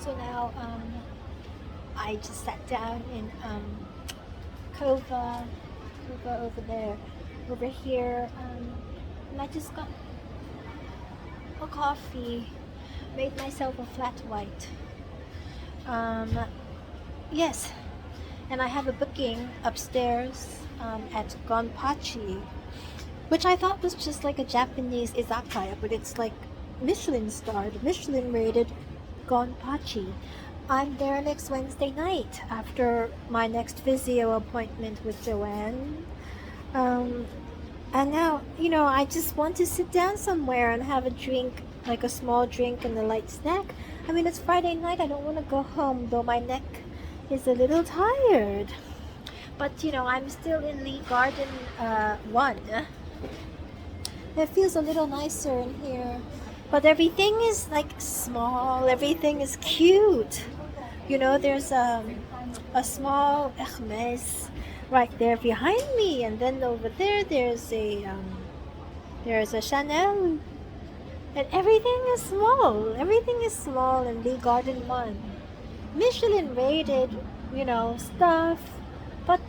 So now I just sat down in Kova, Kova over there, over here, and I just got a coffee, made myself a flat white. Um, yes, and I have a booking upstairs at Gonpachi, which I thought was just like a Japanese izakaya, but it's like Michelin starred, Michelin rated Gonpachi. I'm there next Wednesday night after my next physio appointment with Joanne. Um, and now, I just want to sit down somewhere and have a drink, like a small drink and a light snack. I mean, it's Friday night. I don't want to go home, though my neck is a little tired. But, I'm still in Lee Garden 1. It feels a little nicer in here. But everything is like small, everything is cute. There's a small Hermes right there behind me, and then over there there's a Chanel, and everything is small. Everything is small in Lee Garden 1. Michelin rated, stuff, but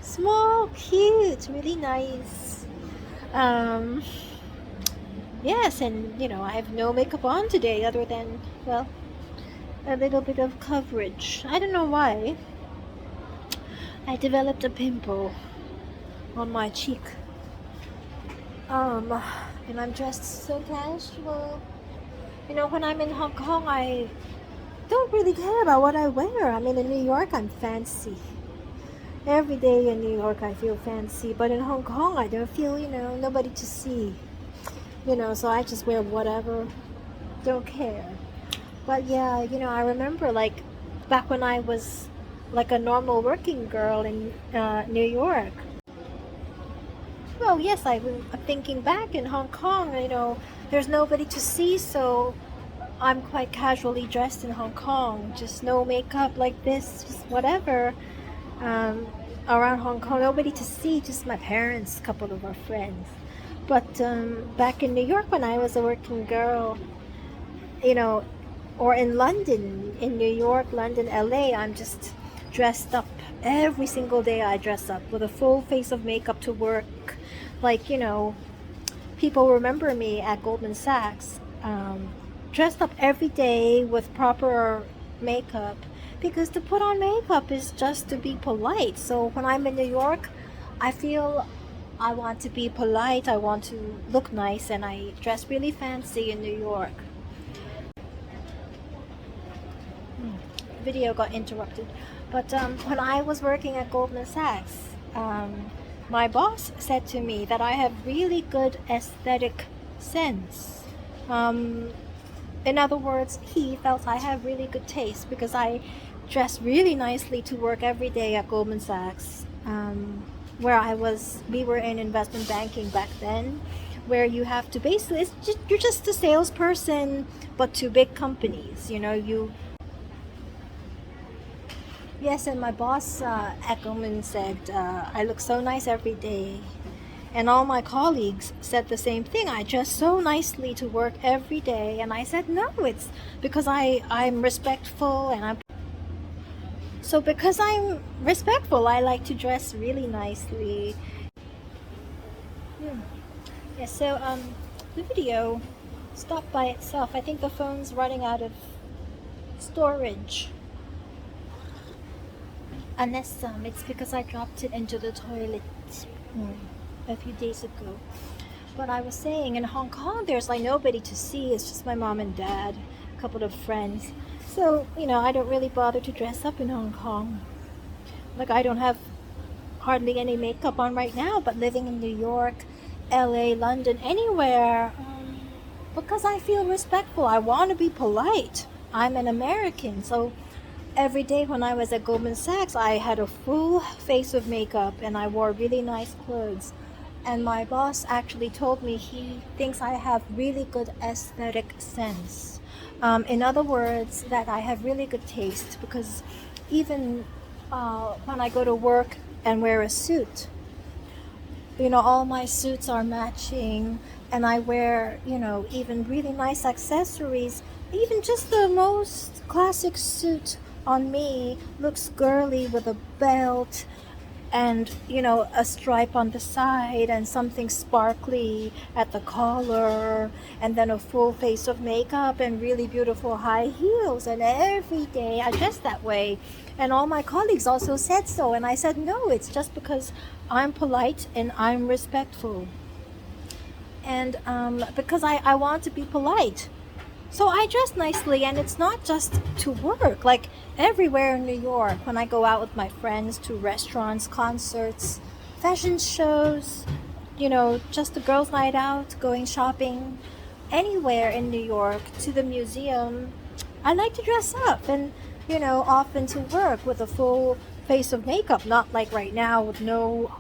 small, cute, really nice. Um, yes, and I have no makeup on today other than, well, a little bit of coverage. I don't know why. I developed a pimple on my cheek. And I'm dressed so casual. When I'm in Hong Kong, I don't really care about what I wear. I mean, in New York, I'm fancy. Every day in New York, I feel fancy. But in Hong Kong, I don't feel, nobody to see. So I just wear whatever. Don't care. But yeah, I remember like back when I was like a normal working girl in New York. Well, yes, I'm thinking back in Hong Kong, there's nobody to see, so I'm quite casually dressed in Hong Kong, just no makeup like this, just whatever. Um, Around Hong Kong, nobody to see, just my parents, a couple of our friends. But back in New York when I was a working girl, you know, or in London, in New York, London, LA, I'm just dressed up. Every single day I dress up with a full face of makeup to work. Like, people remember me at Goldman Sachs, dressed up every day with proper makeup, because to put on makeup is just to be polite. So when I'm in New York, I feel I want to be polite, I want to look nice, and I dress really fancy in New York. Video got interrupted. But when I was working at Goldman Sachs, my boss said to me that I have really good aesthetic sense. In other words, he felt I have really good taste because I dress really nicely to work every day at Goldman Sachs, where we were in investment banking back then, where you have to basically, you're just a salesperson, but to big companies, Yes, and my boss at Goldman said I look so nice every day. And all my colleagues said the same thing. I dress so nicely to work every day. And I said, no, it's because I'm respectful and because I'm respectful, I like to dress really nicely. Yeah, so the video stopped by itself. I think the phone's running out of storage. Unless it's because I dropped it into the toilet a few days ago. But I was saying, in Hong Kong, there's like nobody to see. It's just my mom and dad, a couple of friends. So, I don't really bother to dress up in Hong Kong. Like, I don't have hardly any makeup on right now, but living in New York, LA, London, anywhere, because I feel respectful. I want to be polite. I'm an American, so every day when I was at Goldman Sachs, I had a full face of makeup and I wore really nice clothes. And my boss actually told me he thinks I have really good aesthetic sense. In other words, that I have really good taste, because even when I go to work and wear a suit, all my suits are matching. and I wear, even really nice accessories. Even just the most classic suit on me looks girly with a belt and a stripe on the side and something sparkly at the collar, and then a full face of makeup and really beautiful high heels, and every day I dress that way. And all my colleagues also said so, and I said no, it's just because I'm polite and I'm respectful, and because I want to be polite. So I dress nicely, and it's not just to work. Like everywhere in New York, when I go out with my friends to restaurants, concerts, fashion shows, just a girls' night out, going shopping, anywhere in New York, to the museum, I like to dress up and, often to work with a full face of makeup, not like right now with no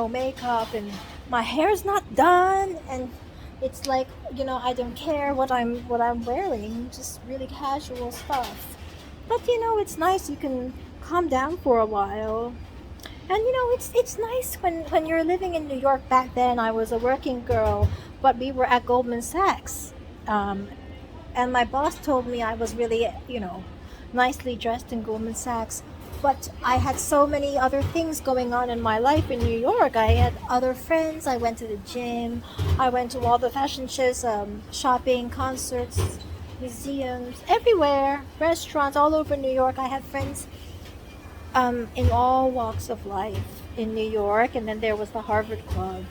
makeup, and my hair's not done, and it's like, I don't care what I'm wearing, just really casual stuff. But it's nice, you can calm down for a while. And it's nice when you're living in New York. Back then I was a working girl, but we were at Goldman Sachs. And my boss told me I was really, nicely dressed in Goldman Sachs. But I had so many other things going on in my life in New York. I had other friends. I went to the gym. I went to all the fashion shows, shopping, concerts, museums, everywhere, restaurants all over New York. I had friends in all walks of life in New York. And then there was the Harvard Club.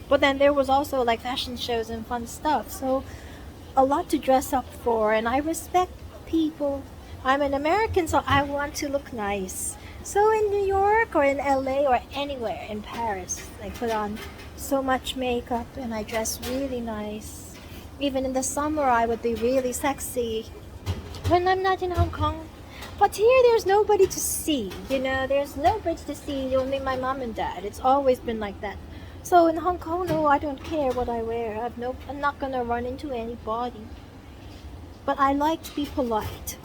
But then there was also like fashion shows and fun stuff. So a lot to dress up for. And I respect people. I'm an American, so I want to look nice. So in New York or in LA or anywhere in Paris, I put on so much makeup and I dress really nice. Even in the summer, I would be really sexy when I'm not in Hong Kong. But here, there's nobody to see. There's nobody to see, only my mom and dad. It's always been like that. So in Hong Kong, no, I don't care what I wear. I'm not gonna run into anybody. But I like to be polite.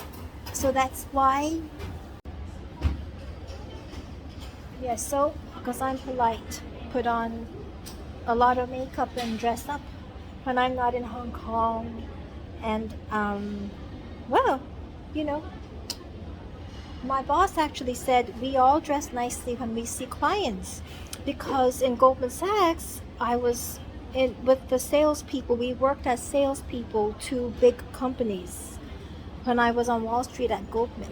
So that's why, yes, so because I'm polite, put on a lot of makeup and dress up when I'm not in Hong Kong. And, well, my boss actually said we all dress nicely when we see clients, because in Goldman Sachs, I was with the salespeople. We worked as salespeople to big companies when I was on Wall Street at Goldman.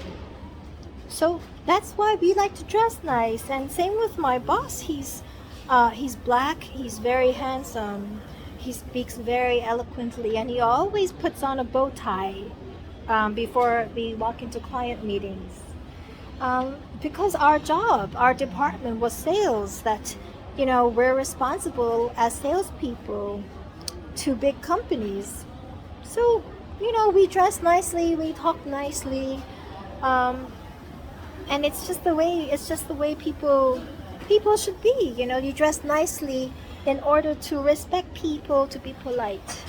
So that's why we like to dress nice. And same with my boss. He's black. He's very handsome. He speaks very eloquently, and he always puts on a bow tie before we walk into client meetings. Because our department was sales. That we're responsible as salespeople to big companies. So we dress nicely, we talk nicely, and it's just the way people should be. You dress nicely in order to respect people, to be polite.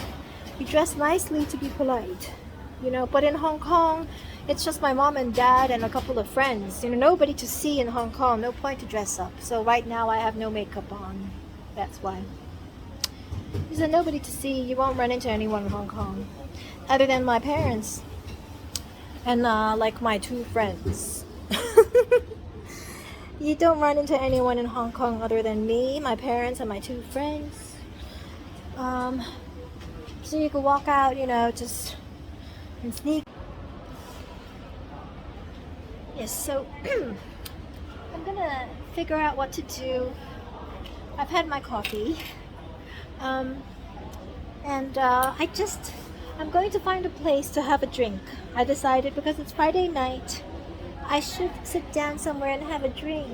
You dress nicely to be polite. But in Hong Kong, it's just my mom and dad and a couple of friends. Nobody to see in Hong Kong. No point to dress up. So right now I have no makeup on. That's why. There's nobody to see. You won't run into anyone in Hong Kong, other than my parents and like my two friends. You don't run into anyone in Hong Kong other than me, my parents, and my two friends. So you can walk out, just and sneak. Yes, so I'm gonna figure out what to do. I've had my coffee, and I'm going to find a place to have a drink. I decided, because it's Friday night, I should sit down somewhere and have a drink.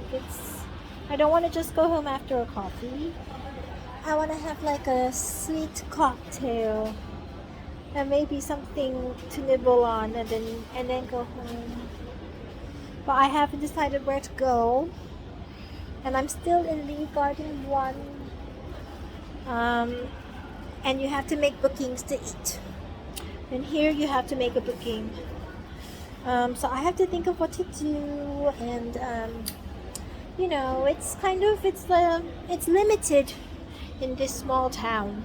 I don't want to just go home after a coffee. I want to have like a sweet cocktail and maybe something to nibble on, and then go home. But I haven't decided where to go, and I'm still in the Garden 1. And you have to make bookings to eat. And here you have to make a booking. So I have to think of what to do, and it's limited in this small town.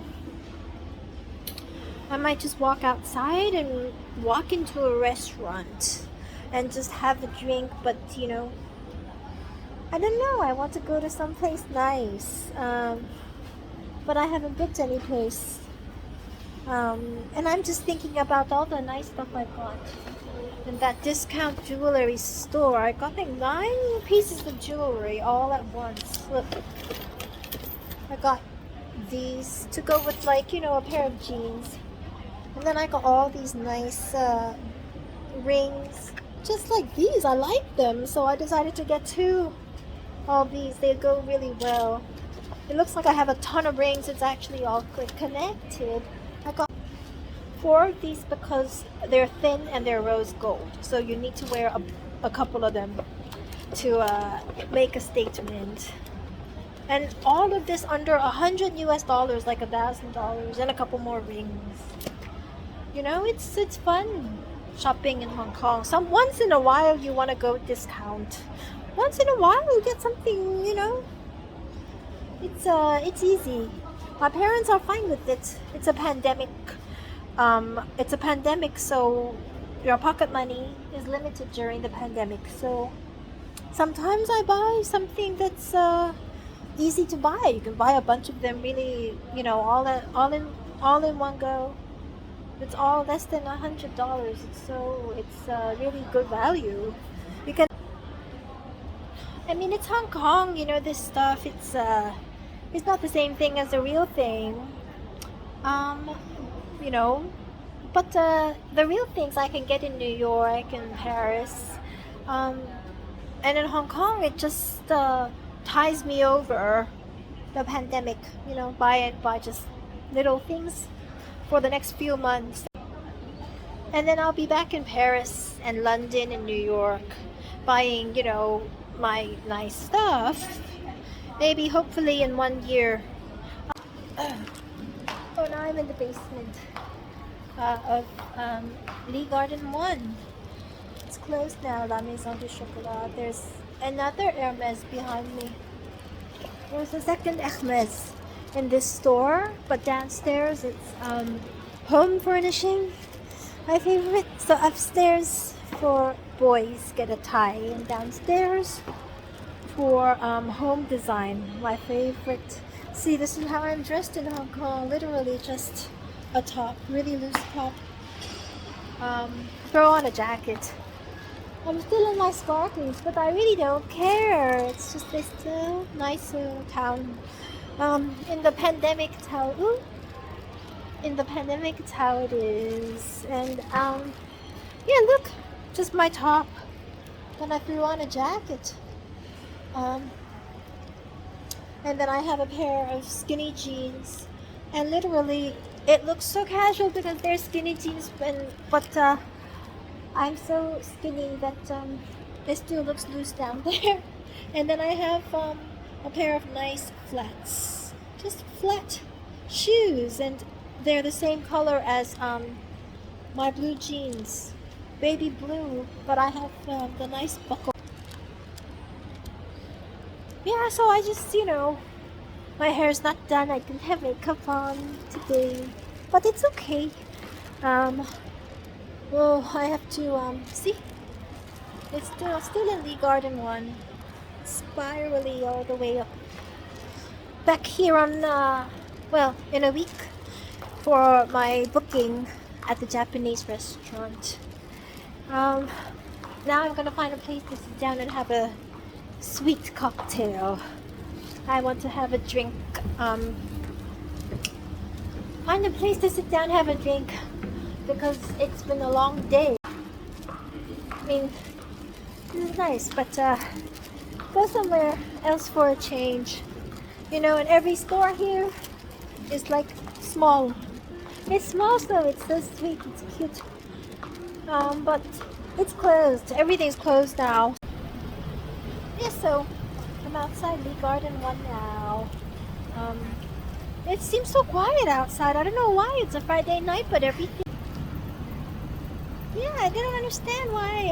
I might just walk outside and walk into a restaurant and just have a drink, but I don't know. I want to go to some place nice, but I haven't booked any place. And I'm just thinking about all the nice stuff I got in that discount jewelry store. I got like 9 pieces of jewelry all at once. Look, I got these to go with a pair of jeans. And then I got all these nice rings, just like these. I like them, so I decided to get 2 of these. They go really well. It looks like I have a ton of rings. It's actually all connected. I got 4 of these because they're thin and they're rose gold. So you need to wear a couple of them to make a statement. And all of this under $100 US, like $1,000, and a couple more rings. It's fun shopping in Hong Kong. Once in a while you want to go discount. Once in a while you get something, It's easy. My parents are fine with it. It's a pandemic. So your pocket money is limited during the pandemic. So sometimes I buy something that's easy to buy. You can buy a bunch of them really, all in one go. It's all less than $100. It's really good value. You can. I mean, it's Hong Kong. This stuff. It's not the same thing as the real thing. You know, but the real things I can get in New York and Paris, and in Hong Kong, it just ties me over the pandemic. Buy just little things for the next few months. And then I'll be back in Paris and London and New York buying, my nice stuff. Maybe, hopefully, in 1 year. Oh, now I'm in the basement of Lee Garden 1. It's closed now, La Maison du Chocolat. There's another Hermes behind me. There's a second Hermes in this store, but downstairs it's home furnishing, my favorite. So upstairs for boys get a tie, and downstairs for home design, my favorite. See, this is how I'm dressed in Hong Kong. Literally just a top, really loose top. Throw on a jacket. I'm still in my sparkles, but I really don't care. It's just this nice town. In the pandemic, it's how it is. And yeah, look, just my top. Then I threw on a jacket. And then I have a pair of skinny jeans. And literally, it looks so casual because they're skinny jeans, but I'm so skinny that it still looks loose down there. And then I have a pair of nice flats, just flat shoes, and they're the same color as my blue jeans, baby blue, but I have the nice buckle. Yeah, so I just, my hair's not done. I didn't have makeup on today, but it's okay. Well, I have to see. It's still in Lee Garden 1, spirally all the way up. Back here on in a week for my booking at the Japanese restaurant. Now I'm gonna find a place to sit down and have a sweet cocktail. I want to have a drink. Find a place to sit down, have a drink, because it's been a long day. I mean, this is nice, but go somewhere else for a change. And every store here is like small. It's small, so it's so sweet, it's cute. But it's closed. Everything's closed now. Yeah, so I'm outside Lee Garden 1 now. It seems so quiet outside. I don't know why. It's a Friday night, but everything. Yeah, I didn't understand why